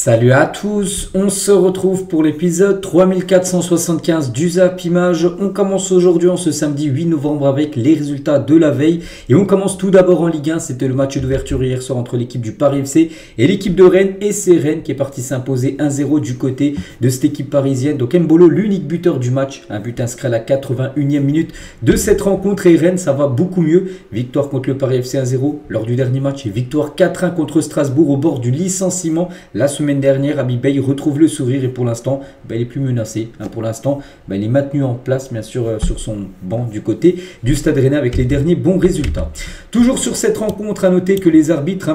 Salut à tous, on se retrouve pour l'épisode 3475 du Zap Image. On commence aujourd'hui en ce samedi 8 novembre avec les résultats de la veille. Et on commence tout d'abord en Ligue 1, c'était le match d'ouverture hier soir entre l'équipe du Paris FC et l'équipe de Rennes. Et c'est Rennes qui est parti s'imposer 1-0 du côté de cette équipe parisienne. Donc Mbolo, l'unique buteur du match, un but inscrit à la 81e minute de cette rencontre. Et Rennes, ça va beaucoup mieux. Victoire contre le Paris FC 1-0 lors du dernier match et victoire 4-1 contre Strasbourg au bord du licenciement. La semaine dernière, Abibay retrouve le sourire et pour l'instant, il est plus menacé. Pour l'instant, il est maintenu en place, bien sûr, sur son banc du côté du Stade Rennais avec les derniers bons résultats. Toujours sur cette rencontre, à noter que les arbitres,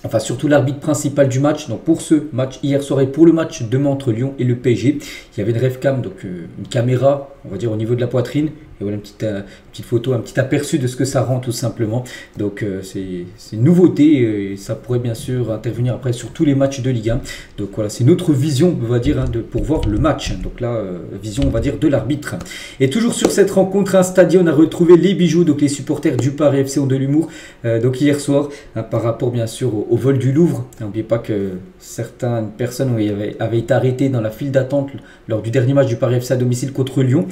enfin surtout l'arbitre principal du match, donc pour ce match hier soir et pour le match demain entre Lyon et le PSG, il y avait une revcam, donc une caméra, on va dire au niveau de la poitrine. Et voilà une petite photo, un petit aperçu de ce que ça rend tout simplement. Donc c'est une nouveauté et ça pourrait bien sûr intervenir après sur tous les matchs de Ligue 1. Donc voilà, c'est notre vision, on va dire, pour voir le match. Donc là, vision, on va dire, de l'arbitre. Et toujours sur cette rencontre, un stadion, on a retrouvé les bijoux. Donc les supporters du Paris FC ont de l'humour. Donc hier soir, par rapport bien sûr au vol du Louvre. N'oubliez pas que certaines personnes avaient été arrêtées dans la file d'attente lors du dernier match du Paris FC à domicile contre Lyon.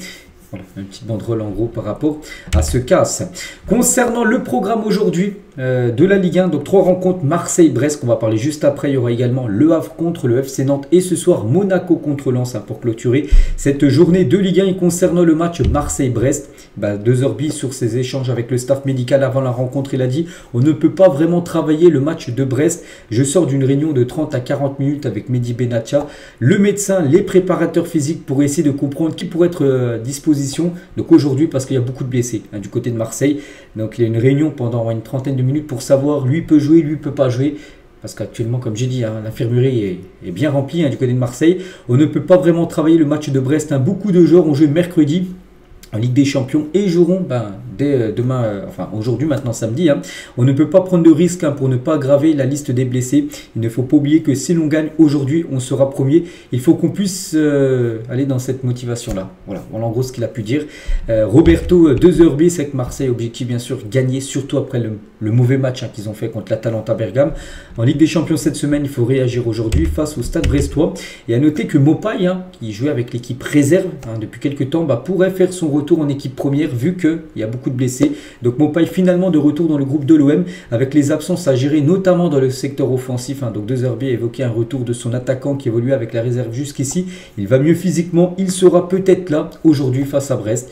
Voilà, une petite banderole en gros par rapport à ce casse. Concernant le programme aujourd'hui de la Ligue 1, donc 3 rencontres Marseille-Brest qu'on va parler juste après. Il y aura également Le Havre contre le FC Nantes et ce soir Monaco contre Lens pour clôturer cette journée de Ligue 1. Et concernant le match Marseille-Brest, 2h bis sur ses échanges avec le staff médical avant la rencontre. Il a dit on ne peut pas vraiment travailler le match de Brest. Je sors d'une réunion de 30 à 40 minutes avec Mehdi Benatia, le médecin, les préparateurs physiques pour essayer de comprendre qui pourrait être à disposition. Donc aujourd'hui, parce qu'il y a beaucoup de blessés du côté de Marseille. Donc il y a une réunion pendant une trentaine de minutes pour savoir lui peut jouer, lui peut pas jouer. Parce qu'actuellement, comme j'ai dit, l'infirmerie est bien remplie du côté de Marseille. On ne peut pas vraiment travailler le match de Brest. Beaucoup de joueurs ont joué mercredi en Ligue des Champions et joueront dès demain, enfin aujourd'hui, maintenant samedi. On ne peut pas prendre de risque pour ne pas aggraver la liste des blessés. Il ne faut pas oublier que si l'on gagne aujourd'hui, on sera premier. Il faut qu'on puisse aller dans cette motivation-là. Voilà en gros ce qu'il a pu dire. Roberto, 2h bis avec Marseille, objectif bien sûr gagner, surtout après le mauvais match qu'ils ont fait contre l'Atalanta Bergame. En Ligue des Champions cette semaine, il faut réagir aujourd'hui face au Stade Brestois. Et à noter que Mopaï, qui jouait avec l'équipe réserve depuis quelques temps, pourrait faire son retour en équipe première vu qu'il y a beaucoup de blessés. Donc Mopaï finalement de retour dans le groupe de l'OM avec les absences à gérer notamment dans le secteur offensif. Donc 2RB a évoqué un retour de son attaquant qui évoluait avec la réserve jusqu'ici. Il va mieux physiquement, il sera peut-être là aujourd'hui face à Brest.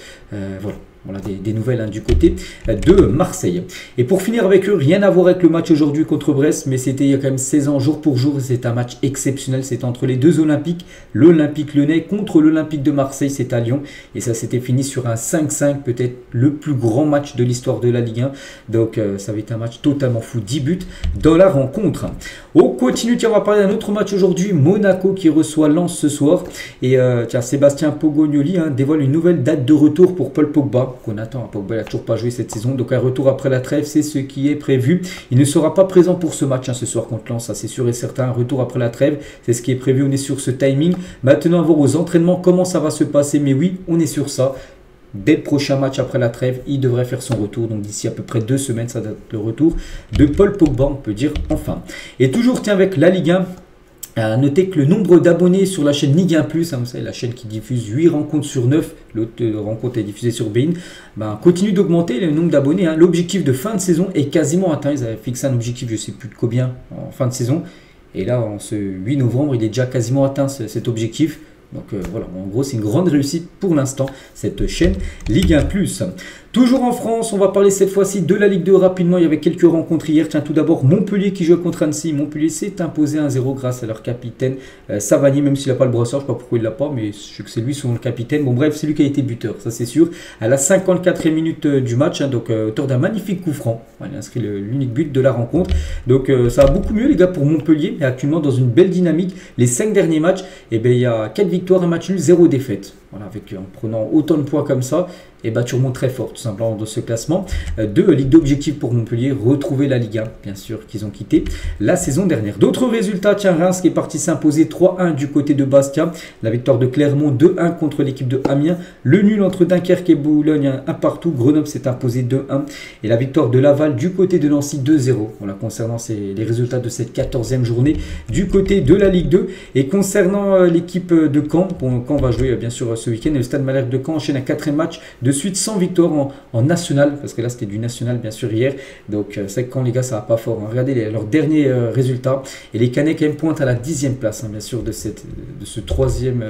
Voilà des nouvelles du côté de Marseille. Et pour finir avec eux, rien à voir avec le match aujourd'hui contre Brest, mais c'était il y a quand même 16 ans, jour pour jour. C'est un match exceptionnel. C'est entre les deux Olympiques. L'Olympique Lyonnais contre l'Olympique de Marseille. C'est à Lyon. Et ça s'était fini sur un 5-5, peut-être le plus grand match de l'histoire de la Ligue 1. Donc ça va être un match totalement fou. 10 buts dans la rencontre. On continue. Tiens, on va parler d'un autre match aujourd'hui. Monaco qui reçoit Lens ce soir. Et Sébastien Pogognoli dévoile une nouvelle date de retour pour Paul Pogba. Qu'on attend. Pogba n'a toujours pas joué cette saison. Donc un retour après la trêve, c'est ce qui est prévu. Il ne sera pas présent pour ce match ce soir contre Lens, ça c'est sûr et certain. Un retour après la trêve, c'est ce qui est prévu. On est sur ce timing. Maintenant, à voir aux entraînements comment ça va se passer. Mais oui, on est sur ça. Dès le prochain match après la trêve, il devrait faire son retour. Donc d'ici à peu près 2 semaines, ça doit être le retour de Paul Pogba, on peut dire enfin. Et toujours avec la Ligue 1. À noter que le nombre d'abonnés sur la chaîne Ligue 1+, vous savez, la chaîne qui diffuse 8 rencontres sur 9, l'autre rencontre est diffusée sur Bein, continue d'augmenter le nombre d'abonnés. L'objectif de fin de saison est quasiment atteint. Ils avaient fixé un objectif, je ne sais plus de combien, en fin de saison. Et là, en ce 8 novembre, il est déjà quasiment atteint cet objectif. Donc voilà, en gros, c'est une grande réussite pour l'instant, cette chaîne Ligue 1+. Toujours en France, on va parler cette fois-ci de la Ligue 2 rapidement. Il y avait quelques rencontres hier. Tiens, tout d'abord, Montpellier qui joue contre Annecy. Montpellier s'est imposé 1-0 grâce à leur capitaine Savanier, même s'il n'a pas le brassard. Je ne sais pas pourquoi il ne l'a pas, mais je sais que c'est lui son capitaine. Bon, bref, c'est lui qui a été buteur, ça c'est sûr. À la 54e minute du match, donc auteur d'un magnifique coup franc. Il a inscrit l'unique but de la rencontre. Donc ça va beaucoup mieux, les gars, pour Montpellier. Et actuellement, dans une belle dynamique. Les 5 derniers matchs, il y a 4 victoires, un match nul, 0 défaite. Voilà, en prenant autant de points comme ça. et bah, tu remontes très fort tout simplement dans ce classement. 2, Ligue 2 objectif pour Montpellier, retrouver la Ligue 1, bien sûr, qu'ils ont quitté la saison dernière. D'autres résultats, tiens, Reims qui est parti s'imposer 3-1 du côté de Bastia, la victoire de Clermont 2-1 contre l'équipe de Amiens, le nul entre Dunkerque et Boulogne 1 partout, Grenoble s'est imposé 2-1 et la victoire de Laval du côté de Nancy 2-0. Voilà, concernant les résultats de cette 14e journée du côté de la Ligue 2. Et concernant l'équipe de Caen, bon, Caen va jouer bien sûr ce week-end, et le Stade Malherbe de Caen enchaîne un 4e match de suite sans victoire en national, parce que là c'était du national bien sûr hier, donc c'est que Caen les gars ça va pas fort, hein. Regardez leurs derniers résultats, et les Canets quand même pointent à la 10e place, hein, bien sûr de cette troisième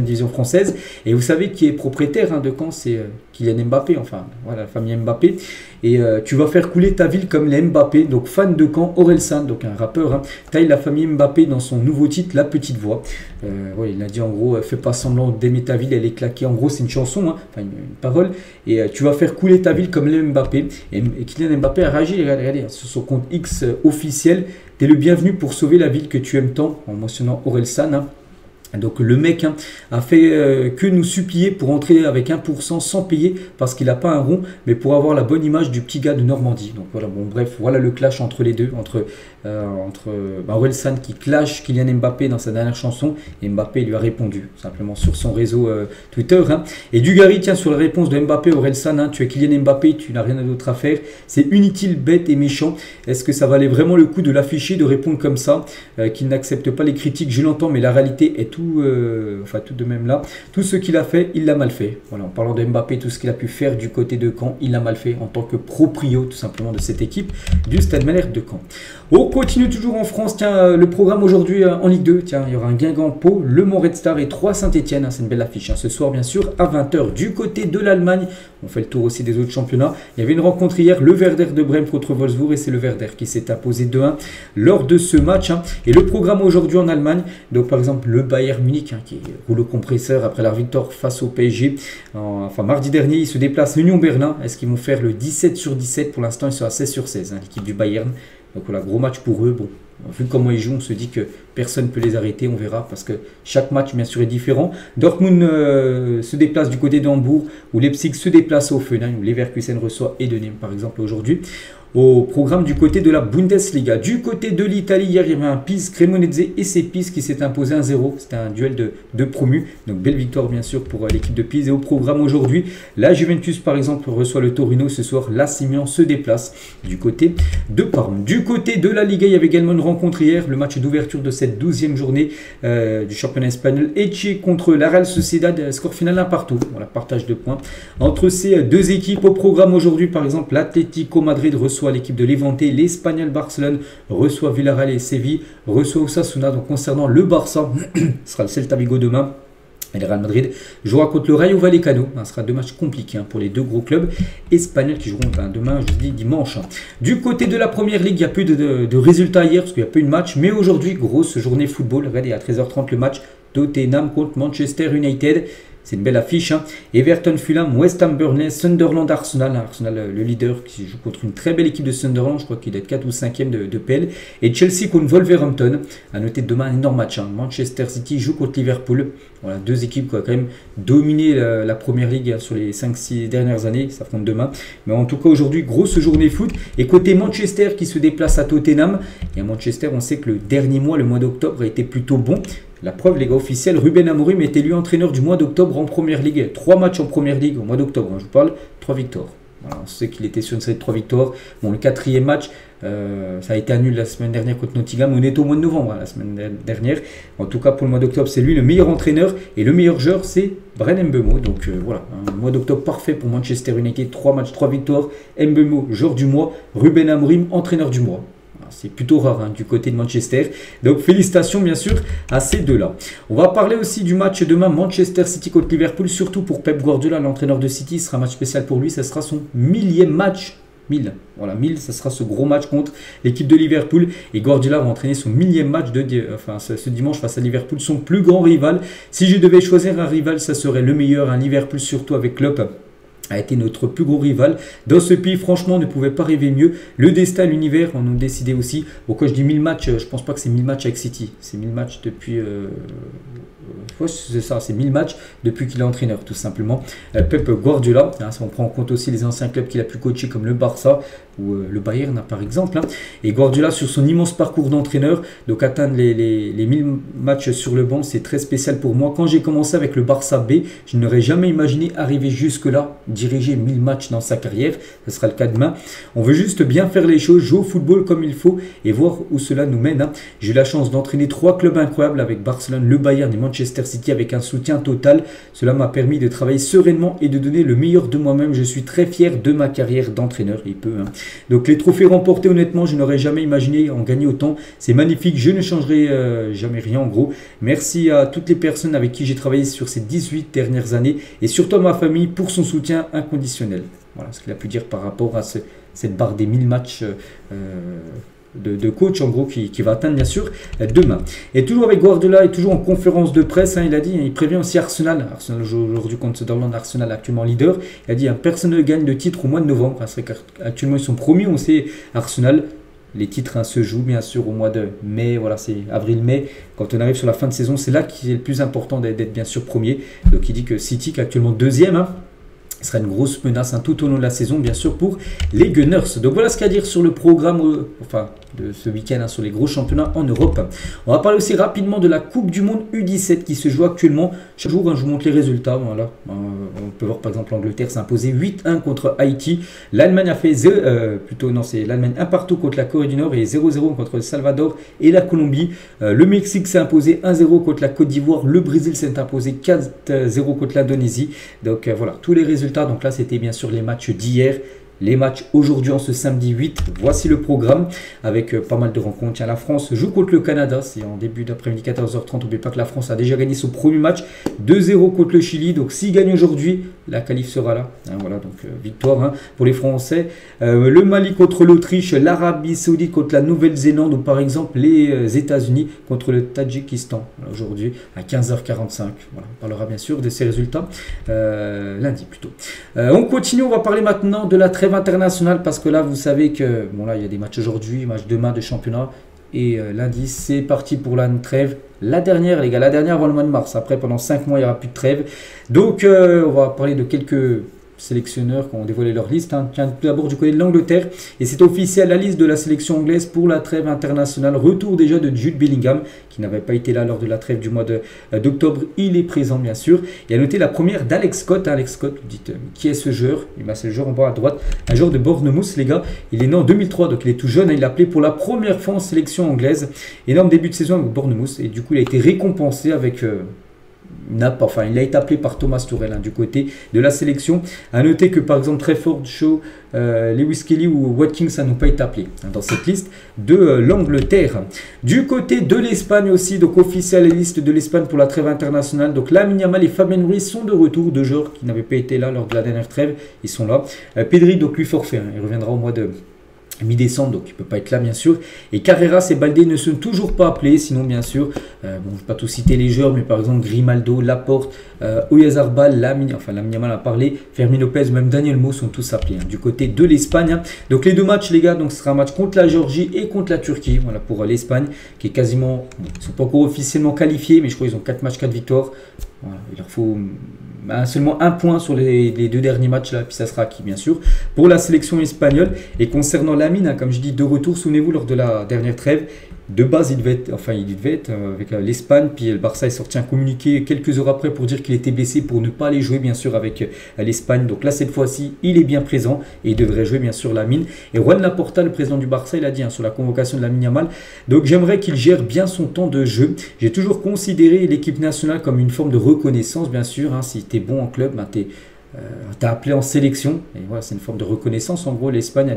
division française. Et vous savez qui est propriétaire, hein, de Caen, c'est Kylian Mbappé, enfin voilà, la famille Mbappé. Et tu vas faire couler ta ville comme les Mbappé. Donc fan de Caen, Orelsan, donc un rappeur, hein, taille la famille Mbappé dans son nouveau titre La Petite Voix. Ouais, il a dit en gros, fais pas semblant d'aimer ta ville, elle est claquée. En gros c'est une chanson, hein, enfin une parole. Et tu vas faire couler ta ville comme les Mbappé. Et Kylian Mbappé a réagi, regardez, sur son compte X officiel. T'es le bienvenu pour sauver la ville que tu aimes tant, en mentionnant Orelsan, hein. Donc le mec, hein, a fait que nous supplier pour entrer avec 1% sans payer parce qu'il n'a pas un rond, mais pour avoir la bonne image du petit gars de Normandie. Donc voilà, bon bref, voilà le clash entre les deux, entre Orelsan qui clash Kylian Mbappé dans sa dernière chanson, et Mbappé lui a répondu simplement sur son réseau Twitter, hein. Et Dugarry, tiens, sur la réponse de Mbappé, Orelsan, hein, tu es Kylian Mbappé, tu n'as rien d'autre à faire, c'est inutile, bête et méchant. Est-ce que ça valait vraiment le coup de l'afficher, de répondre comme ça, qu'il n'accepte pas les critiques, je l'entends, mais la réalité est tout de même là, tout ce qu'il a fait, il l'a mal fait. Voilà, en parlant de Mbappé, tout ce qu'il a pu faire du côté de Caen, il l'a mal fait en tant que proprio tout simplement de cette équipe du Stade Malherbe de Caen. On continue toujours en France, tiens, le programme aujourd'hui en Ligue 2, tiens, il y aura un Guingamp-Pau, Le Mans Red Star et 3 Saint-Etienne, hein, c'est une belle affiche, hein, ce soir bien sûr à 20 h. Du côté de l'Allemagne, on fait le tour aussi des autres championnats, il y avait une rencontre hier, le Werder de Brême contre Wolfsburg, et c'est le Werder qui s'est imposé 2-1 lors de ce match, hein. Et le programme aujourd'hui en Allemagne, donc par exemple le Bayern Munich, hein, qui roule au compresseur après leur victoire face au PSG, enfin mardi dernier, ils se déplacent à Union Berlin. Est-ce qu'ils vont faire le 17/17? Pour l'instant ils sont à 16/16, hein, l'équipe du Bayern. Donc voilà, gros match pour eux. Bon, vu comment ils jouent, on se dit que personne ne peut les arrêter, on verra, parce que chaque match bien sûr est différent. Dortmund se déplace du côté d'Hambourg, ou Leipzig se déplace au Hoffenheim, où Leverkusen reçoit Edenheim par exemple aujourd'hui. Au programme du côté de la Bundesliga. Du côté de l'Italie, hier il y avait un Pise Cremonese et c'est Pise qui s'est imposé 1-0. C'était un duel de promus. Donc belle victoire bien sûr pour l'équipe de Pise. Et au programme aujourd'hui, la Juventus par exemple reçoit le Torino ce soir. L'AC Milan se déplace du côté de Parme. Du côté de la Liga, il y avait également une rencontre hier, le match d'ouverture de cette 12e journée du championnat espagnol. Elche contre la Real Sociedad, score final 1 partout. Voilà, partage de points entre ces deux équipes. Au programme aujourd'hui par exemple, l'Atlético Madrid reçoit l'équipe de Levante, l'Espagnol Barcelone reçoit Villarreal et Séville reçoit Osasuna. Donc concernant le Barça, ce sera le Celta Vigo demain. Et le Real Madrid jouera contre le Rayo Vallecano. Ce sera deux matchs compliqués, hein, pour les deux gros clubs espagnols qui joueront demain, jeudi, dimanche, hein. Du côté de la première ligue, il n'y a plus de résultats hier parce qu'il n'y a pas eu de match. Mais aujourd'hui, grosse journée football. Regardez, à 13h30 le match Tottenham contre Manchester United. C'est une belle affiche, hein. Everton, Fulham, West Ham, Burnley, Sunderland, Arsenal. Arsenal, le leader, qui joue contre une très belle équipe de Sunderland. Je crois qu'il doit être 4 ou 5e de PL. Et Chelsea contre Wolverhampton. À noter demain un énorme match, hein. Manchester City joue contre Liverpool. Voilà, deux équipes qui ont quand même dominé la première ligue, hein, sur les 5-6 dernières années. Ça affronte demain. Mais en tout cas, aujourd'hui, grosse journée foot. Et côté Manchester qui se déplace à Tottenham. Et à Manchester, on sait que le dernier mois, le mois d'octobre, a été plutôt bon. La preuve, les gars, officiels, Ruben Amorim est élu entraîneur du mois d'octobre en première ligue. 3 matchs en première ligue au mois d'octobre, hein, je vous parle, 3 victoires. Voilà, on sait qu'il était sur une série de 3 victoires. Bon, le 4e match, ça a été annulé la semaine dernière contre Nottingham. On est au mois de novembre, hein, la semaine dernière. En tout cas, pour le mois d'octobre, c'est lui le meilleur entraîneur. Et le meilleur joueur, c'est Bryan Mbeumo. Donc voilà, un mois d'octobre parfait pour Manchester United. 3 matchs, 3 victoires. Mbeumo, joueur du mois. Ruben Amorim, entraîneur du mois. C'est plutôt rare, hein, du côté de Manchester. Donc félicitations bien sûr à ces deux-là. On va parler aussi du match demain, Manchester City contre Liverpool. Surtout pour Pep Guardiola, l'entraîneur de City. Ce sera un match spécial pour lui. Ça sera son 1000e match. 1000. Voilà, 1000, ça sera ce gros match contre l'équipe de Liverpool. Et Guardiola va entraîner son 1000e match ce dimanche face à Liverpool, son plus grand rival. Si je devais choisir un rival, ça serait le meilleur, un Liverpool, surtout avec Klopp. a été notre plus gros rival. Dans ce pays, franchement, on ne pouvait pas rêver mieux. Le destin, l'univers, on a décidé aussi. Bon, quand je dis 1000 matchs, je pense pas que c'est 1000 matchs avec City. C'est 1000 matchs depuis... ouais, c'est ça, c'est 1000 matchs depuis qu'il est entraîneur, tout simplement. Pep Guardiola, hein, si on prend en compte aussi les anciens clubs qu'il a pu coacher comme le Barça ou le Bayern, par exemple. Hein. Et Guardiola, sur son immense parcours d'entraîneur, donc atteindre les 1000 matchs sur le banc, c'est très spécial pour moi. Quand j'ai commencé avec le Barça B, je n'aurais jamais imaginé arriver jusque-là, diriger 1000 matchs dans sa carrière. Ce sera le cas demain. On veut juste bien faire les choses, jouer au football comme il faut et voir où cela nous mène. Hein. J'ai eu la chance d'entraîner 3 clubs incroyables avec Barcelone, le Bayern et Manchester City avec un soutien total. Cela m'a permis de travailler sereinement et de donner le meilleur de moi-même. Je suis très fier de ma carrière d'entraîneur. Il peut, hein. Donc les trophées remportés, honnêtement, je n'aurais jamais imaginé en gagner autant. C'est magnifique, je ne changerai jamais rien en gros. Merci à toutes les personnes avec qui j'ai travaillé sur ces 18 dernières années et surtout à ma famille pour son soutien inconditionnel. Voilà ce qu'il a pu dire par rapport à cette barre des 1000 matchs de coach en gros qui va atteindre bien sûr demain. Et toujours avec Guardiola et toujours en conférence de presse, hein, il a dit, il prévient aussi Arsenal joue aujourd'hui contre Sunderland, Arsenal actuellement leader. Il a dit, personne ne gagne de titre au mois de novembre, parce qu'actuellement ils sont promis, on sait Arsenal. Les titres hein, se jouent bien sûr au mois de mai, voilà, c'est avril-mai. Quand on arrive sur la fin de saison, c'est là qu'il est le plus important d'être bien sûr premier. Donc il dit que City, qui est actuellement deuxième, hein, sera une grosse menace hein, tout au long de la saison, bien sûr, pour les Gunners. Donc voilà ce qu'il y a à dire sur le programme de ce week-end hein, sur les gros championnats en Europe. On va parler aussi rapidement de la Coupe du Monde U17 qui se joue actuellement. Chaque jour, hein, je vous montre les résultats. Voilà. On peut voir par exemple l'Angleterre s'est imposée 8-1 contre Haïti. L'Allemagne a fait l'Allemagne 1 partout contre la Corée du Nord et 0-0 contre le Salvador et la Colombie. Le Mexique s'est imposé 1-0 contre la Côte d'Ivoire. Le Brésil s'est imposé 4-0 contre l'Indonésie. Donc voilà, tous les résultats. Donc là, c'était bien sûr les matchs d'hier. Les matchs aujourd'hui en ce samedi 8, voici le programme avec pas mal de rencontres. Tiens, la France joue contre le Canada, c'est en début d'après-midi 14h30. N'oubliez pas que la France a déjà gagné son premier match 2-0 contre le Chili. Donc s'il gagne aujourd'hui, la qualif sera là. Hein, voilà, donc victoire hein, pour les Français. Le Mali contre l'Autriche, l'Arabie Saoudite contre la Nouvelle-Zélande ou par exemple les États-Unis contre le Tadjikistan. Aujourd'hui à 15h45. Voilà, on parlera bien sûr de ces résultats lundi plutôt. On continue, on va parler maintenant de la trêve internationale parce que là vous savez que bon là il y a des matchs aujourd'hui, match demain de championnat et lundi c'est parti pour la trêve, la dernière les gars, la dernière avant le mois de mars. Après pendant 5 mois il n'y aura plus de trêve, donc on va parler de quelques sélectionneurs qui ont dévoilé leur liste. Hein. Tiens, tout d'abord du côté de l'Angleterre, et c'est officiel, la liste de la sélection anglaise pour la trêve internationale. Retour déjà de Jude Bellingham, qui n'avait pas été là lors de la trêve du mois d'octobre. Il est présent, bien sûr. Et à noter la première d'Alex Scott. Alex Scott, vous dites, qui est ce joueur? C'est le joueur en bas à droite, un joueur de Bournemouth, les gars. Il est né en 2003, donc il est tout jeune. Il l'a appelé pour la première fois en sélection anglaise. Énorme début de saison avec Bournemouth, et du coup, il a été récompensé avec... il a été appelé par Thomas Tuchel hein, du côté de la sélection. À noter que par exemple Trafford, Shaw, Lewis Kelly ou Watkins n'ont pas été appelés hein, dans cette liste de l'Angleterre. Du côté de l'Espagne aussi, donc officielle liste de l'Espagne pour la trêve internationale. Donc Lamine Yamal et Fabien Ruiz sont de retour, deux joueurs qui n'avaient pas été là lors de la dernière trêve. Ils sont là. Pedri, donc lui forfait, hein, il reviendra au mois de mi-décembre, donc il ne peut pas être là bien sûr. Et Carreras et Baldé ne sont toujours pas appelés, sinon bien sûr, je ne vais pas tout citer les joueurs, mais par exemple Grimaldo, Laporte, Oyarzabal, Lamine Yamal a parlé, Fermin Lopez, même Daniel Mo sont tous appelés hein, du côté de l'Espagne. Hein. Donc les deux matchs les gars, donc ce sera un match contre la Géorgie et contre la Turquie, voilà pour l'Espagne qui est quasiment, bon, ils ne sont pas encore officiellement qualifiés, mais je crois qu'ils ont 4 matchs, 4 victoires. Voilà, il leur faut seulement un point sur les deux derniers matchs là, puis ça sera acquis bien sûr pour la sélection espagnole. Et concernant Lamine, hein, comme je dis, de retour, souvenez-vous lors de la dernière trêve, de base il devait être avec l'Espagne, puis le Barça est sorti un communiqué quelques heures après pour dire qu'il était blessé pour ne pas aller jouer bien sûr avec l'Espagne. Donc là cette fois-ci il est bien présent et il devrait jouer bien sûr Lamine. Et Juan Laporta, le président du Barça, il a dit hein, sur la convocation de Lamine Yamal, donc j'aimerais qu'il gère bien son temps de jeu. J'ai toujours considéré l'équipe nationale comme une forme de reconnaissance bien sûr, hein, si tu es bon en club, ben, t'as appelé en sélection, et voilà, c'est une forme de reconnaissance. En gros, l'Espagne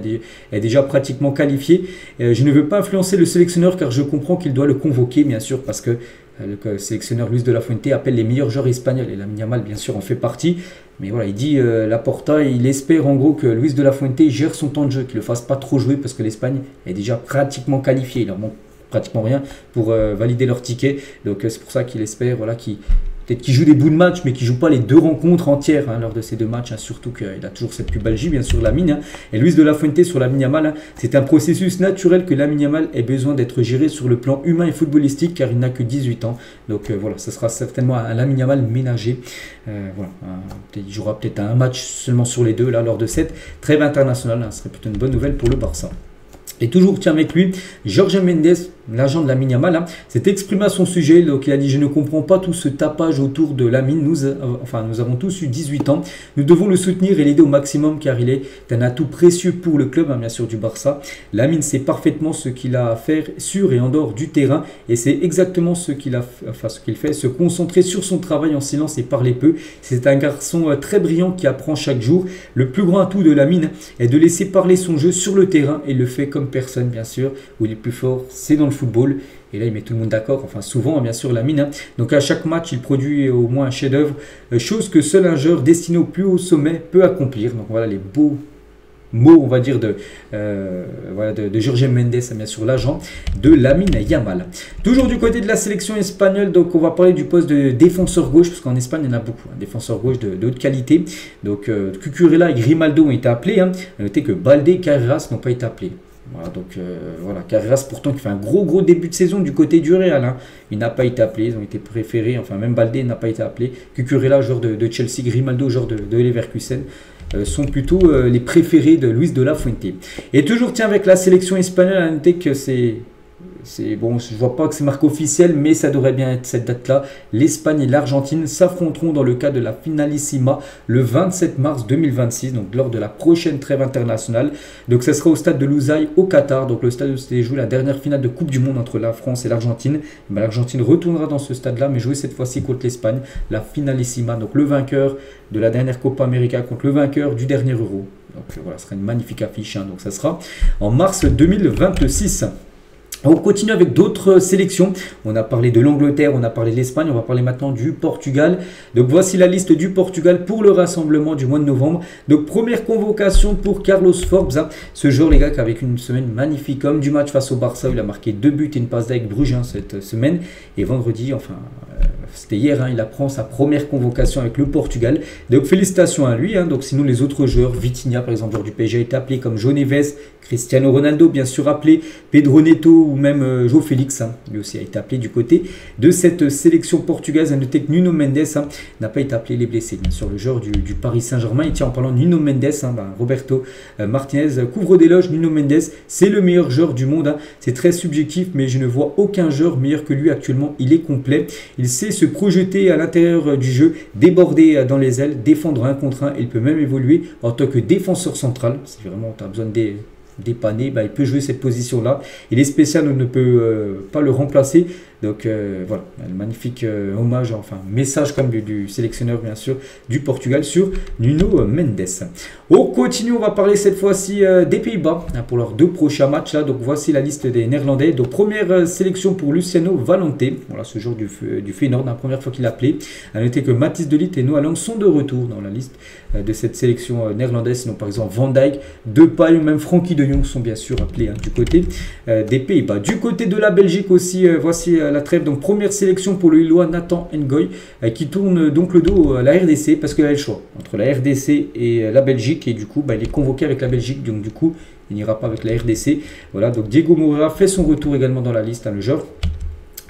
est déjà pratiquement qualifiée. Je ne veux pas influencer le sélectionneur car je comprends qu'il doit le convoquer, bien sûr, parce que le sélectionneur Luis de la Fuente appelle les meilleurs joueurs espagnols, et Lamine Yamal, bien sûr, en fait partie. Mais voilà, il dit, Laporta, il espère en gros que Luis de la Fuente gère son temps de jeu, qu'il ne le fasse pas trop jouer, parce que l'Espagne est déjà pratiquement qualifiée. Il leur manque pratiquement rien pour valider leur ticket. Donc c'est pour ça qu'il espère voilà, qu'il peut-être qu'il joue des bouts de match, mais qu'il ne joue pas les 2 rencontres entières hein, lors de ces 2 matchs. Hein, surtout qu'il a toujours cette pubalgie, bien sûr, Lamine. Hein. Et Luis de la Fuente sur Lamine Yamal, hein, c'est un processus naturel que Lamine Yamal ait besoin d'être géré sur le plan humain et footballistique, car il n'a que 18 ans. Donc voilà, ce sera certainement un Lamine Yamal ménagé. Voilà, il jouera peut-être un match seulement sur les 2 là, lors de cette trêve internationale. Hein, ce serait plutôt une bonne nouvelle pour le Barça. Et toujours, tiens, avec lui, Jorge Mendes, l'agent de Lamine Yamal, hein, s'est exprimé à son sujet. Donc, il a dit: je ne comprends pas tout ce tapage autour de Lamine. Nous avons tous eu 18 ans. Nous devons le soutenir et l'aider au maximum car il est un atout précieux pour le club, hein, bien sûr, du Barça. Lamine sait parfaitement ce qu'il a à faire sur et en dehors du terrain. Et c'est exactement ce qu'il fait, se concentrer sur son travail en silence et parler peu. C'est un garçon très brillant qui apprend chaque jour. Le plus grand atout de Lamine est de laisser parler son jeu sur le terrain et il le fait comme personne, bien sûr. Où il est plus fort, c'est dans le football. Et là, il met tout le monde d'accord. Enfin, souvent, bien sûr, Lamine. Hein. Donc, à chaque match, il produit au moins un chef-d'œuvre. Chose que seul un joueur destiné au plus haut sommet peut accomplir. Donc, voilà les beaux mots, on va dire, de Jorge Mendes, bien sûr, l'agent de Lamine Yamal. Toujours du côté de la sélection espagnole, donc on va parler du poste de défenseur gauche, parce qu'en Espagne, il y en a beaucoup, hein, défenseur gauche de haute qualité. Donc, Cucurella et Grimaldo ont été appelés. Hein. Notez que Baldé et Carreras n'ont pas été appelés. Voilà, donc voilà, Carreras pourtant qui fait un gros début de saison du côté du Real, hein. Il n'a pas été appelé, ils ont été préférés, enfin même Baldé n'a pas été appelé. Cucurella, joueur de Chelsea, Grimaldo, joueur de Leverkusen, sont plutôt les préférés de Luis de la Fuente. Et toujours tiens avec la sélection espagnole, à noter que c'est bon, je vois pas que c'est marqué officiel, mais ça devrait bien être cette date-là. L'Espagne et l'Argentine s'affronteront dans le cadre de la Finalissima le 27 mars 2026, donc lors de la prochaine trêve internationale. Donc ça sera au stade de Lusail au Qatar, donc le stade où s'était joué la dernière finale de Coupe du Monde entre la France et l'Argentine. L'Argentine retournera dans ce stade-là, mais jouer cette fois-ci contre l'Espagne, la Finalissima, donc le vainqueur de la dernière Copa América contre le vainqueur du dernier Euro. Donc voilà, ce sera une magnifique affiche, hein. Donc ça sera en mars 2026. On continue avec d'autres sélections. On a parlé de l'Angleterre, on a parlé de l'Espagne, on va parler maintenant du Portugal. Donc voici la liste du Portugal pour le rassemblement du mois de novembre. Donc première convocation pour Carlos Forbes. Hein. Ce joueur, les gars, avec une semaine magnifique, comme du match face au Barça, il a marqué 2 buts et une passe avec Bruges, hein, cette semaine. Et vendredi, enfin, c'était hier, hein, il apprend sa première convocation avec le Portugal. Donc félicitations à lui. Hein. Donc sinon les autres joueurs, Vitinha par exemple, joueur du PSG, a été appelé, comme João Neves, Cristiano Ronaldo, bien sûr appelé, Pedro Neto ou même João Félix, hein, lui aussi a été appelé du côté de cette sélection portugaise. À noter que Nuno Mendes, hein, n'a pas été appelé, les blessés. Bien sûr, le joueur du Paris Saint-Germain. Et tiens, en parlant de Nuno Mendes, hein, Roberto Martinez couvre d'éloges Nuno Mendes. C'est le meilleur joueur du monde. Hein. C'est très subjectif, mais je ne vois aucun joueur meilleur que lui actuellement. Il est complet. Il sait se projeter à l'intérieur du jeu, déborder dans les ailes, défendre un contre un. Il peut même évoluer en tant que défenseur central. Si vraiment tu as besoin de dépanner, bah, il peut jouer cette position-là. Il est spécial, on ne peut pas le remplacer. Donc voilà, un magnifique hommage, enfin message comme du sélectionneur bien sûr du Portugal sur Nuno Mendes. On continue, on va parler cette fois-ci des Pays-Bas, hein, pour leurs 2 prochains matchs là. Donc voici la liste des Néerlandais. Donc première sélection pour Luciano Valente, voilà, ce joueur du Feyenoord, la première fois qu'il a appelé. À noter que Matthijs de Ligt et Noah Lang sont de retour dans la liste de cette sélection néerlandaise. Sinon par exemple Van Dijk, Depay ou même Frenkie de Jong sont bien sûr appelés, hein, du côté des Pays-Bas. Du côté de la Belgique aussi, voici la trêve. Donc première sélection pour le Lillois Nathan Ngoy, qui tourne donc le dos à la RDC parce qu'il a le choix entre la RDC et la Belgique, et du coup il est convoqué avec la Belgique, donc du coup il n'ira pas avec la RDC. Voilà, donc Diego Moreira fait son retour également dans la liste, hein, le joueur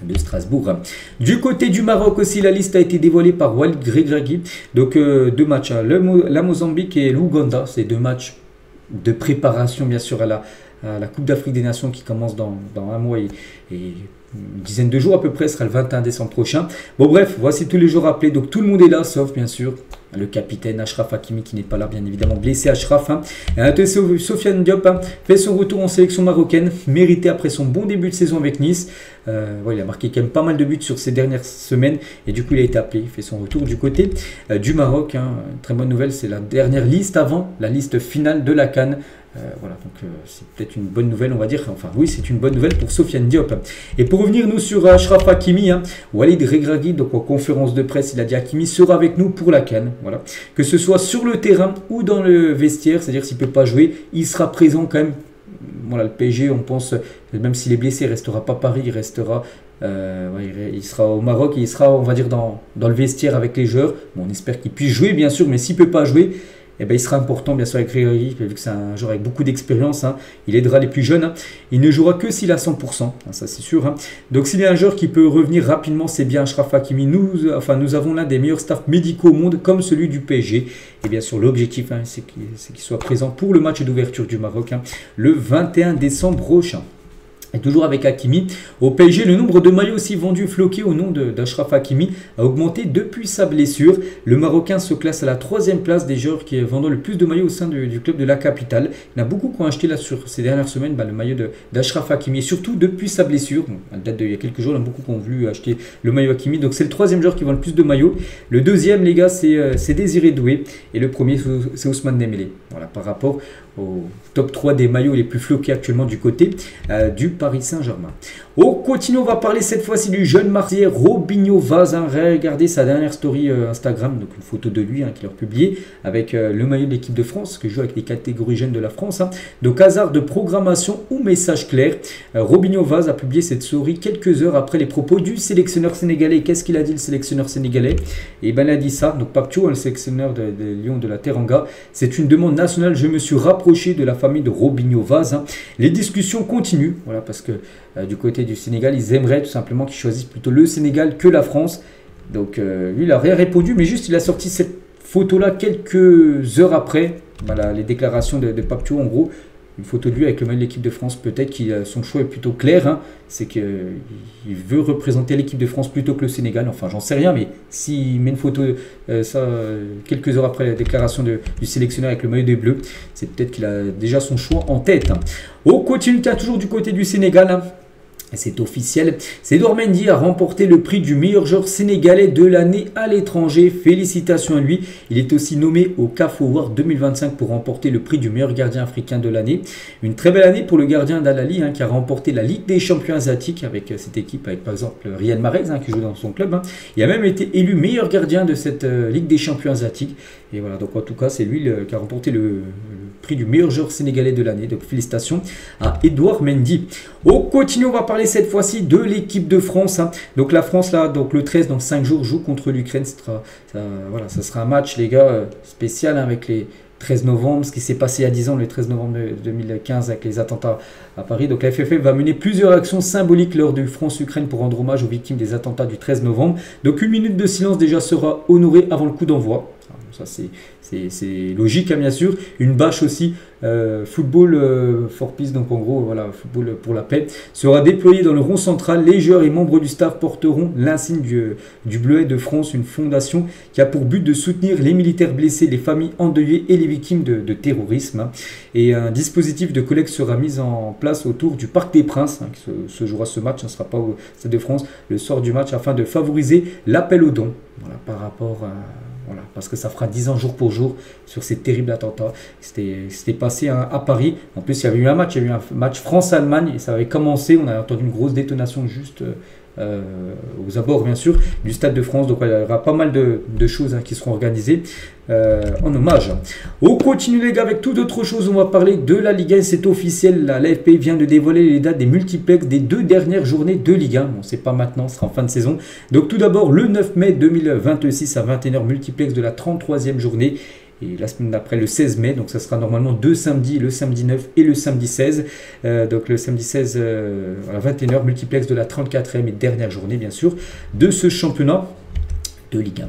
de Strasbourg. Du côté du Maroc aussi, la liste a été dévoilée par Walid Regragui. Donc 2 matchs, hein, la Mozambique et l'Ouganda. C'est 2 matchs de préparation bien sûr à la Coupe d'Afrique des Nations qui commence dans un mois et une dizaine de jours à peu près, ce sera le 21 décembre prochain. Bon bref, voici tous les jours appelés, donc tout le monde est là, sauf bien sûr le capitaine Achraf Hakimi qui n'est pas là, bien évidemment, blessé Achraf. Hein. Et Sofiane Diop, hein, fait son retour en sélection marocaine, mérité après son bon début de saison avec Nice. Ouais, il a marqué quand même pas mal de buts sur ces dernières semaines et du coup il a été appelé, il fait son retour du côté du Maroc. Hein. Très bonne nouvelle, c'est la dernière liste avant la liste finale de la CAN. Voilà, donc c'est peut-être une bonne nouvelle, on va dire. Enfin, oui, c'est une bonne nouvelle pour Sofiane Diop. Et pour revenir, nous, sur Achraf Hakimi, hein, Walid Regragui, donc en conférence de presse, il a dit Hakimi sera avec nous pour la CAN. Voilà. Que ce soit sur le terrain ou dans le vestiaire, c'est-à-dire s'il ne peut pas jouer, il sera présent quand même. Voilà, le PSG, on pense, même s'il est blessé, il ne restera pas à Paris, il restera Ouais, il sera au Maroc et il sera, on va dire, dans le vestiaire avec les joueurs. Bon, on espère qu'il puisse jouer, bien sûr, mais s'il ne peut pas jouer, eh ben, il sera important, bien sûr, avec Grégory, vu que c'est un joueur avec beaucoup d'expérience. Hein. Il aidera les plus jeunes. Hein. Il ne jouera que s'il a 100%, hein, ça c'est sûr. Hein. Donc s'il y a un joueur qui peut revenir rapidement, c'est bien Achraf Hakimi. Nous avons l'un des meilleurs staffs médicaux au monde, comme celui du PSG. Et bien sûr, l'objectif, hein, c'est qu'il soit présent pour le match d'ouverture du Maroc, hein, le 21 décembre prochain. Et toujours avec Hakimi, au PSG, le nombre de maillots aussi vendus floqués au nom d'Achraf Hakimi a augmenté depuis sa blessure. Le Marocain se classe à la 3e place des joueurs qui vendent le plus de maillots au sein du club de la capitale. Il y en a beaucoup qui ont acheté là sur ces dernières semaines le maillot d'Achraf Hakimi, et surtout depuis sa blessure. Bon, à date d'il y a quelques jours, il y en a beaucoup qui ont voulu acheter le maillot Hakimi. Donc c'est le 3e joueur qui vend le plus de maillots. Le 2e, les gars, c'est Désiré Doué. Et le 1er, c'est Ousmane Dembélé. Voilà, par rapport au top 3 des maillots les plus floqués actuellement du côté du Paris Saint-Germain. On continue, on va parler cette fois-ci du jeune Marseillais Robinho Vaz. Hein. Regardez sa dernière story Instagram, donc une photo de lui qu'il a publiée avec le maillot de l'équipe de France, qui joue avec les catégories jeunes de la France. Hein. Donc hasard de programmation ou message clair, Robinho Vaz a publié cette story quelques heures après les propos du sélectionneur sénégalais. Qu'est-ce qu'il a dit le sélectionneur sénégalais? Et ben il a dit ça, donc Pape Thiaw, le sélectionneur de Lyon de la Teranga, c'est une demande nationale, je me suis rapproché de la famille de Robinho Vaz. Hein. Les discussions continuent, voilà, parce que du côté du Sénégal, ils aimeraient tout simplement qu'ils choisissent plutôt le Sénégal que la France. Donc lui, il n'a rien répondu, mais juste il a sorti cette photo-là quelques heures après voilà, les déclarations de Pape Thiaw. En gros, une photo de lui avec le maillot de l'équipe de France. Peut-être que son choix est plutôt clair, hein. C'est qu'il veut représenter l'équipe de France plutôt que le Sénégal. Enfin, j'en sais rien, mais s'il met une photo quelques heures après la déclaration du sélectionneur avec le maillot des Bleus, c'est peut-être qu'il a déjà son choix en tête. Hein. On continue toujours du côté du Sénégal. Hein. C'est officiel, Edouard Mendy a remporté le prix du meilleur joueur sénégalais de l'année à l'étranger. Félicitations à lui. Il est aussi nommé au CAF Award 2025 pour remporter le prix du meilleur gardien africain de l'année. Une très belle année pour le gardien d'Al-Ahly qui a remporté la Ligue des champions asiatiques avec cette équipe, avec par exemple Riyad Mahrez qui joue dans son club. Hein. Il a même été élu meilleur gardien de cette Ligue des champions asiatiques. Et voilà, donc en tout cas, c'est lui qui a remporté le prix du meilleur joueur sénégalais de l'année. Donc félicitations à Edouard Mendy. On continue, on va parler cette fois-ci de l'équipe de France. Hein. Donc la France, là, donc le 13, dans 5 jours, joue contre l'Ukraine. Voilà, ça sera un match, les gars, spécial hein, avec les 13 novembre, ce qui s'est passé il y a 10 ans, le 13 novembre 2015, avec les attentats à Paris. Donc la FFF va mener plusieurs actions symboliques lors du France-Ukraine pour rendre hommage aux victimes des attentats du 13 novembre. Donc une minute de silence déjà sera honorée avant le coup d'envoi. Ça c'est logique, hein, bien sûr. Une bâche aussi, football for peace, donc en gros, voilà, football pour la paix, sera déployée dans le rond central. Les joueurs et membres du staff porteront l'insigne du Bleuet de France, une fondation qui a pour but de soutenir les militaires blessés, les familles endeuillées et les victimes de terrorisme. Hein. Et un dispositif de collecte sera mis en place autour du Parc des Princes, hein, qui se jouera ce match, ça ne sera pas au Stade de France, le sort du match, afin de favoriser l'appel aux dons. Voilà, par rapport à... Voilà, parce que ça fera 10 ans jour pour jour sur ces terribles attentats. C'était passé à Paris. En plus, il y avait eu un match France-Allemagne et ça avait commencé. On a entendu une grosse détonation juste aux abords, bien sûr, du Stade de France. Donc, il y aura pas mal de choses qui seront organisées en hommage. On continue, les gars, avec tout autre chose. On va parler de la Ligue 1. C'est officiel. La LFP vient de dévoiler les dates des multiplex des 2 dernières journées de Ligue 1. Bon, c'est pas maintenant, ce sera en fin de saison. Donc, tout d'abord, le 9 mai 2026 à 21h, multiplex de la 33e journée. Et la semaine d'après, le 16 mai, donc ça sera normalement 2 samedis, le samedi 9 et le samedi 16. Donc le samedi 16 à 21h, multiplex de la 34e et dernière journée, bien sûr, de ce championnat de Ligue 1.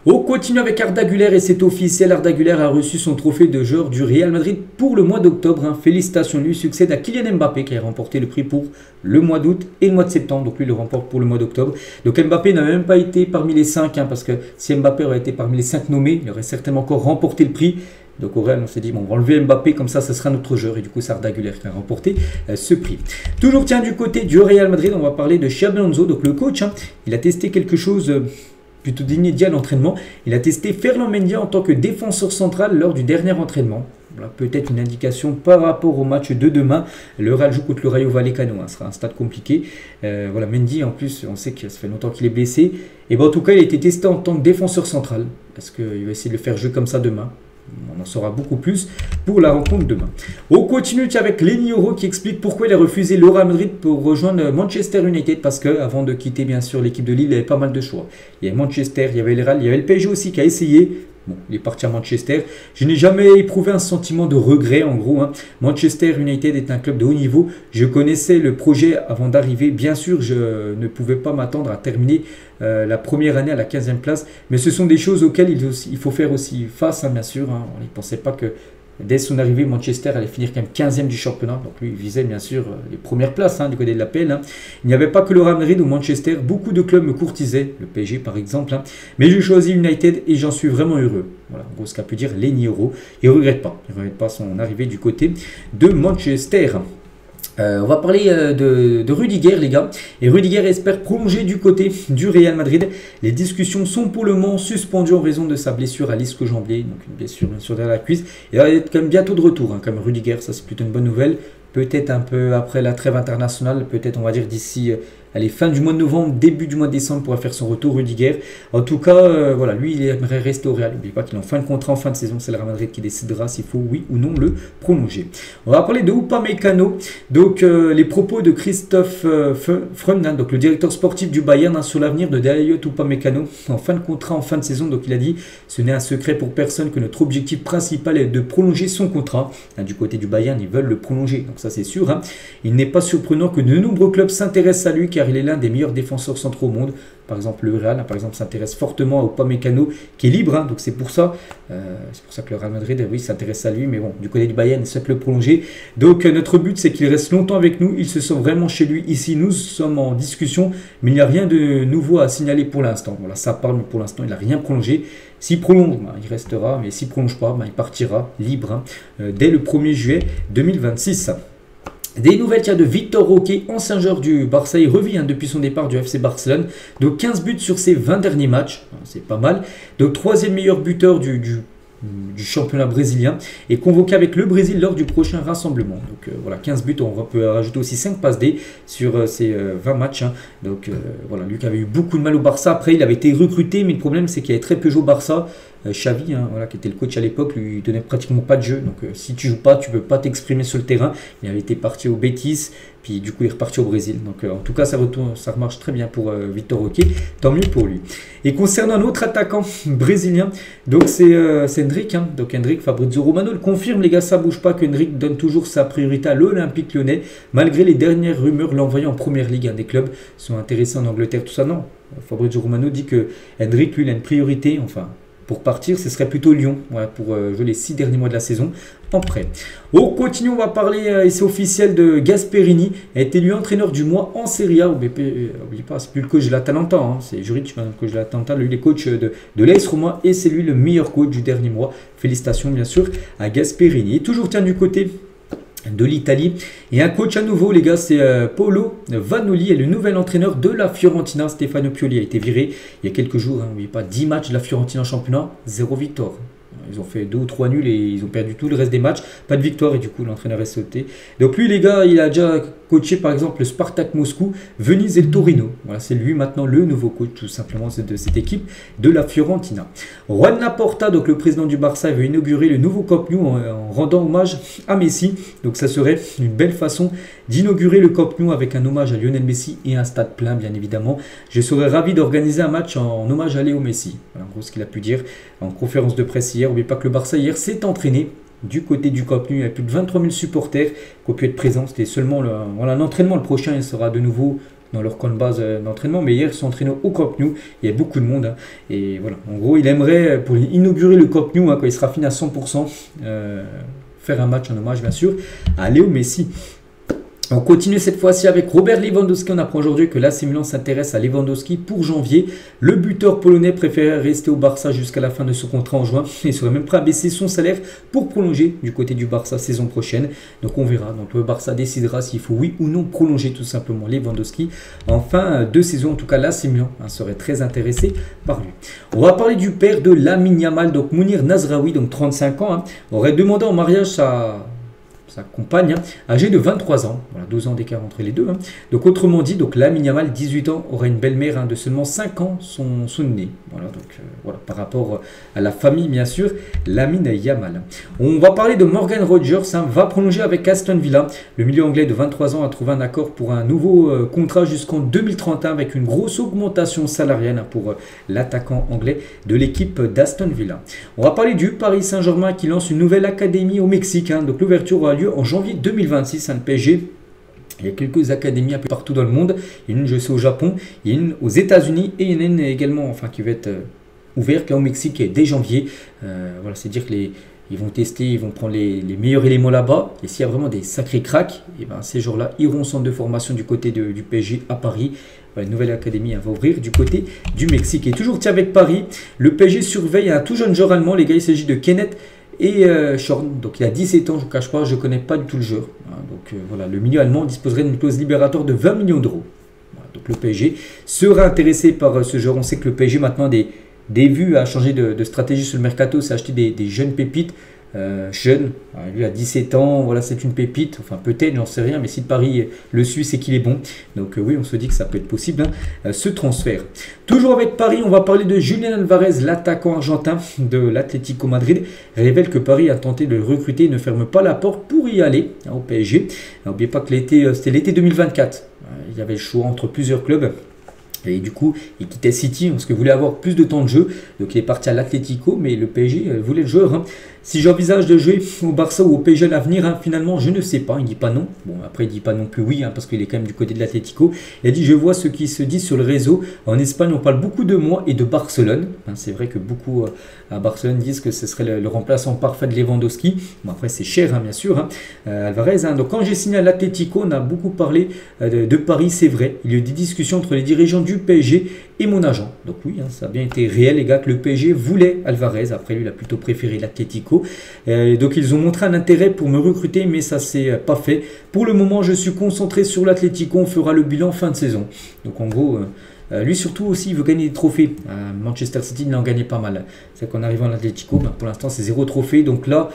On continue avec Arda Güler et c'est officiel. Arda Güler a reçu son trophée de joueur du Real Madrid pour le mois d'octobre. Hein. Félicitations, lui succède à Kylian Mbappé qui a remporté le prix pour le mois d'août et le mois de septembre. Donc lui le remporte pour le mois d'octobre. Donc Mbappé n'a même pas été parmi les 5 parce que si Mbappé aurait été parmi les 5 nommés, il aurait certainement encore remporté le prix. Donc au Real, on s'est dit, bon, on va enlever Mbappé, comme ça sera notre joueur. Et du coup, c'est Arda Güler qui a remporté ce prix. Toujours tiens du côté du Real Madrid, on va parler de Xabi Alonso, donc le coach. Hein, il a testé quelque chose plutôt d'immédiat à l'entraînement. Il a testé Ferland Mendy en tant que défenseur central lors du dernier entraînement. Voilà, peut-être une indication par rapport au match de demain. Le Real joue contre le Rayo Vallecano. Ce sera un stade compliqué. Voilà, Mendy, en plus, on sait que ça fait longtemps qu'il est blessé. Et ben, en tout cas, il a été testé en tant que défenseur central. Parce qu'il va essayer de le faire jouer comme ça demain. On en saura beaucoup plus pour la rencontre demain. On continue avec Lenny Yoro qui explique pourquoi il a refusé le Real Madrid pour rejoindre Manchester United, parce qu'avant de quitter bien sûr l'équipe de Lille, il y avait pas mal de choix. Il y avait Manchester, il y avait le Real, il y avait le PSG aussi qui a essayé. Bon, il est parti à Manchester. Je n'ai jamais éprouvé un sentiment de regret en gros. Manchester United est un club de haut niveau. Je connaissais le projet avant d'arriver. Bien sûr, je ne pouvais pas m'attendre à terminer la première année à la 15e place. Mais ce sont des choses auxquelles il faut faire aussi face, bien sûr. On ne pensait pas que dès son arrivée, Manchester allait finir quand même 15e du championnat. Donc lui, il visait bien sûr les premières places du côté de la PL. Il n'y avait pas que le Real Madrid ou Manchester. Beaucoup de clubs me courtisaient, le PSG par exemple. Mais j'ai choisi United et j'en suis vraiment heureux. Voilà, en gros, ce qu'a pu dire Lenny Yoro. Il ne regrette pas. Il ne regrette pas son arrivée du côté de Manchester. On va parler de Rudiger, les gars. Et Rudiger espère prolonger du côté du Real Madrid. Les discussions sont pour le moment suspendues en raison de sa blessure à l'ischio-jambier. Donc une blessure bien sûr derrière la cuisse. Il va être quand même bientôt de retour, comme Rudiger. Ça, c'est plutôt une bonne nouvelle. Peut-être un peu après la trêve internationale. Peut-être, on va dire, d'ici fin du mois de novembre, début du mois de décembre, pourra faire son retour, Rudiger. En tout cas, voilà, lui, il aimerait rester au Real. N'oubliez pas qu'il est en fin de contrat, en fin de saison. C'est le Real Madrid qui décidera s'il faut, oui ou non, le prolonger. On va parler de Upamecano. Donc, les propos de Christoph Freund, donc le directeur sportif du Bayern, sur l'avenir de Dayot Upamecano en fin de contrat, en fin de saison. Donc, il a dit, ce n'est un secret pour personne que notre objectif principal est de prolonger son contrat. Du côté du Bayern, ils veulent le prolonger. Donc, ça, c'est sûr. Il n'est pas surprenant que de nombreux clubs s'intéressent à lui, car il est l'un des meilleurs défenseurs centraux au monde. Par exemple, le Real, par exemple, s'intéresse fortement à Upamecano, qui est libre. Donc c'est pour ça que le Real Madrid, oui, s'intéresse à lui. Mais bon, du côté du Bayern, il souhaite le prolonger. Donc notre but, c'est qu'il reste longtemps avec nous. Il se sent vraiment chez lui. Ici, nous sommes en discussion, mais il n'y a rien de nouveau à signaler pour l'instant. Voilà, ça parle, mais pour l'instant, il n'a rien prolongé. S'il prolonge, il restera. Mais s'il ne prolonge pas, il partira libre dès le 1er juillet 2026. Des nouvelles de Victor Roque, ancien joueur du Barça, il revient depuis son départ du FC Barcelone. Donc 15 buts sur ses 20 derniers matchs, c'est pas mal. Donc troisième meilleur buteur du championnat brésilien, et convoqué avec le Brésil lors du prochain rassemblement. Donc voilà, 15 buts, on peut rajouter aussi 5 passes D sur ces 20 matchs. Donc voilà, lui qui avait eu beaucoup de mal au Barça. Après, il avait été recruté, mais le problème c'est qu'il avait très peu joué au Barça. Xavi, voilà, qui était le coach à l'époque, lui donnait pratiquement pas de jeu. Donc si tu joues pas, tu peux pas t'exprimer sur le terrain. Il avait été parti au Betis, puis du coup il est reparti au Brésil. Donc en tout cas ça marche très bien pour Victor Roque, tant mieux pour lui. Et concernant un autre attaquant brésilien, donc c'est Endrick. Donc Endrick, Fabrizio Romano le confirme, les gars, ça bouge pas, qu'Endrick donne toujours sa priorité à l'Olympique Lyonnais, malgré les dernières rumeurs l'envoyant en première ligue. Des clubs sont intéressés en Angleterre, tout ça, non. Fabrizio Romano dit que Endrick, lui, il a une priorité, enfin, pour partir, ce serait plutôt Lyon, pour jouer les 6 derniers mois de la saison en prêt. On continue, on va parler, et c'est officiel, de Gasperini, a été élu entraîneur du mois en Serie A. N'oubliez pas, c'est plus le coach de l'Atalanta, c'est Juric, le coach de l'Atalanta, lui il est coach de l'AS Roma, et c'est lui le meilleur coach du dernier mois. Félicitations bien sûr à Gasperini. Et toujours tiens du côté de l'Italie, et un coach à nouveau, les gars, c'est Paolo Vanoli, et le nouvel entraîneur de la Fiorentina. Stefano Pioli a été viré il y a quelques jours, n'oubliez pas, 10 matchs de la Fiorentina en championnat, 0 victoire. Ils ont fait 2 ou 3 nuls et ils ont perdu tout le reste des matchs. Pas de victoire et du coup l'entraîneur est sauté. Donc lui, les gars, il a déjà coaché par exemple le Spartak Moscou, Venise et le Torino. Voilà, c'est lui maintenant le nouveau coach tout simplement de cette équipe de la Fiorentina. Juan Laporta, donc le président du Barça, veut inaugurer le nouveau Camp Nou en rendant hommage à Messi. Donc ça serait une belle façon d'inaugurer le Camp Nou avec un hommage à Lionel Messi et un stade plein bien évidemment. Je serais ravi d'organiser un match en hommage à Léo Messi. Voilà en gros ce qu'il a pu dire en conférence de presse hier. N'oubliez pas que le Barça hier s'est entraîné du côté du Camp Nou. Il y a plus de 23 000 supporters qui ont pu être présents. C'était seulement un entraînement. Le prochain, il sera de nouveau dans leur camp de base d'entraînement. Mais hier, ils sont entraînés au Camp Nou. Il y a beaucoup de monde. Et voilà. En gros, il aimerait, pour inaugurer le Camp Nou, quand il sera fini à 100%, faire un match en hommage, bien sûr, à Léo Messi. On continue cette fois-ci avec Robert Lewandowski. On apprend aujourd'hui que l'AC Milan s'intéresse à Lewandowski pour janvier. Le buteur polonais préférait rester au Barça jusqu'à la fin de son contrat en juin. Il serait même prêt à baisser son salaire pour prolonger du côté du Barça saison prochaine. Donc on verra. Donc le Barça décidera s'il faut oui ou non prolonger tout simplement Lewandowski. En fin de saison, en tout cas l'AC Milan serait très intéressé par lui. On va parler du père de Lamine Yamal, donc Mounir Nasraoui, donc 35 ans, aurait demandé en mariage sa compagne, âgée de 23 ans. Voilà, 12 ans d'écart entre les deux. Donc autrement dit, donc Lamine Yamal, 18 ans, aura une belle-mère de seulement 5 ans son nez. Voilà, donc voilà, par rapport à la famille, bien sûr, Lamine Yamal. On va parler de Morgan Rogers, va prolonger avec Aston Villa. Le milieu anglais de 23 ans a trouvé un accord pour un nouveau contrat jusqu'en 2031 avec une grosse augmentation salariale pour l'attaquant anglais de l'équipe d'Aston Villa. On va parler du Paris Saint-Germain qui lance une nouvelle académie au Mexique. Donc l'ouverture aura lieu en janvier 2026. Le PSG, il y a quelques académies un peu partout dans le monde. Il y en a une, je sais, au Japon, il y en a une aux États-Unis et il y en a une également, enfin, qui va être ouverte là au Mexique dès janvier. Voilà, c'est-à-dire que ils vont tester, ils vont prendre les meilleurs éléments là-bas. Et s'il y a vraiment des sacrés cracks, et ben ces jours-là iront au centre de formation du côté du PSG à Paris. Une nouvelle académie va ouvrir du côté du Mexique. Et toujours avec Paris, le PSG surveille un tout jeune joueur allemand. Les gars, il s'agit de Kenneth et Schorn. Donc il a 17 ans, je ne vous cache pas, je ne connais pas du tout le joueur. Donc voilà, le milieu allemand disposerait d'une clause libératoire de 20 millions d'euros. Voilà, donc le PSG sera intéressé par ce joueur. On sait que le PSG maintenant des vues à changer de stratégie sur le mercato, c'est acheter des jeunes pépites. Jeune, lui a 17 ans, voilà, c'est une pépite, enfin peut-être, j'en sais rien, mais si Paris le suit, c'est qu'il est bon. Donc oui, on se dit que ça peut être possible, ce transfert. Toujours avec Paris, on va parler de Julián Álvarez, l'attaquant argentin de l'Atlético Madrid, révèle que Paris a tenté de le recruter et ne ferme pas la porte pour y aller au PSG. N'oubliez pas que c'était l'été 2024, il y avait le choix entre plusieurs clubs. Et du coup, il quittait City parce qu'il voulait avoir plus de temps de jeu. Donc il est parti à l'Atlético, mais le PSG voulait le joueur. Si j'envisage de jouer au Barça ou au PSG à l'avenir, finalement, je ne sais pas. Il ne dit pas non. Bon, après, il ne dit pas non plus oui, parce qu'il est quand même du côté de l'Atlético. Il a dit, je vois ce qui se dit sur le réseau. En Espagne, on parle beaucoup de moi et de Barcelone. C'est vrai que beaucoup à Barcelone disent que ce serait le remplaçant parfait de Lewandowski. Bon, après, c'est cher, bien sûr. Alvarez. Donc quand j'ai signé à l'Atlético, on a beaucoup parlé de Paris, c'est vrai. Il y a eu des discussions entre les dirigeants du PSG et mon agent. Donc oui, ça a bien été réel, les gars, que le PSG voulait Alvarez. Après, lui, il a plutôt préféré l'Atlético. Donc ils ont montré un intérêt pour me recruter, mais ça s'est pas fait. Pour le moment, je suis concentré sur l'Atlético. On fera le bilan fin de saison. Donc en gros, lui surtout aussi, il veut gagner des trophées. Manchester City, il en gagnait pas mal. C'est qu'en arrivant à l'Atlético, pour l'instant, c'est 0 trophée. Donc là,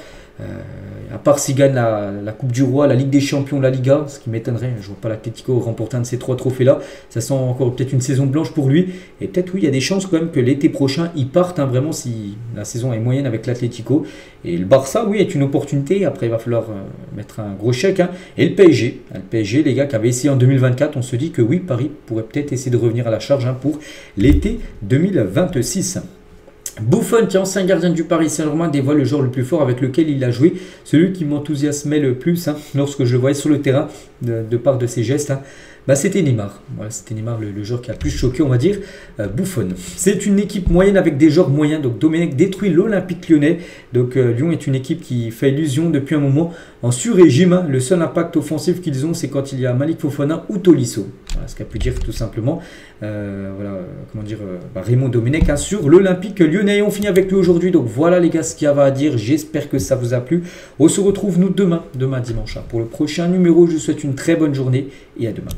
à part s'il gagne la Coupe du Roi, la Ligue des Champions, la Liga, ce qui m'étonnerait, je ne vois pas l'Atlético remporter un de ces 3 trophées-là. Ça sent encore peut-être une saison blanche pour lui. Et peut-être, oui, il y a des chances quand même que l'été prochain, il parte vraiment si la saison est moyenne avec l'Atlético. Et le Barça, oui, est une opportunité. Après, il va falloir mettre un gros chèque. Et le PSG, les gars, qui avait essayé en 2024, on se dit que oui, Paris pourrait peut-être essayer de revenir à la charge pour l'été 2026. Buffon, qui est ancien gardien du Paris Saint-Germain, dévoile le joueur le plus fort avec lequel il a joué, celui qui m'enthousiasmait le plus lorsque je le voyais sur le terrain, de part de ses gestes. C'était Neymar. Voilà, c'était Neymar le joueur qui a le plus choqué, on va dire, Buffon. C'est une équipe moyenne avec des joueurs moyens. Donc Domenech détruit l'Olympique lyonnais. Donc Lyon est une équipe qui fait illusion depuis un moment en sur-régime. Le seul impact offensif qu'ils ont, c'est quand il y a Malik Fofana ou Tolisso. Voilà ce qu'a pu dire tout simplement Raymond Domenech sur l'Olympique lyonnais. Et on finit avec lui aujourd'hui. Donc voilà les gars ce qu'il y avait à dire. J'espère que ça vous a plu. On se retrouve nous demain dimanche pour le prochain numéro. Je vous souhaite une très bonne journée et à demain.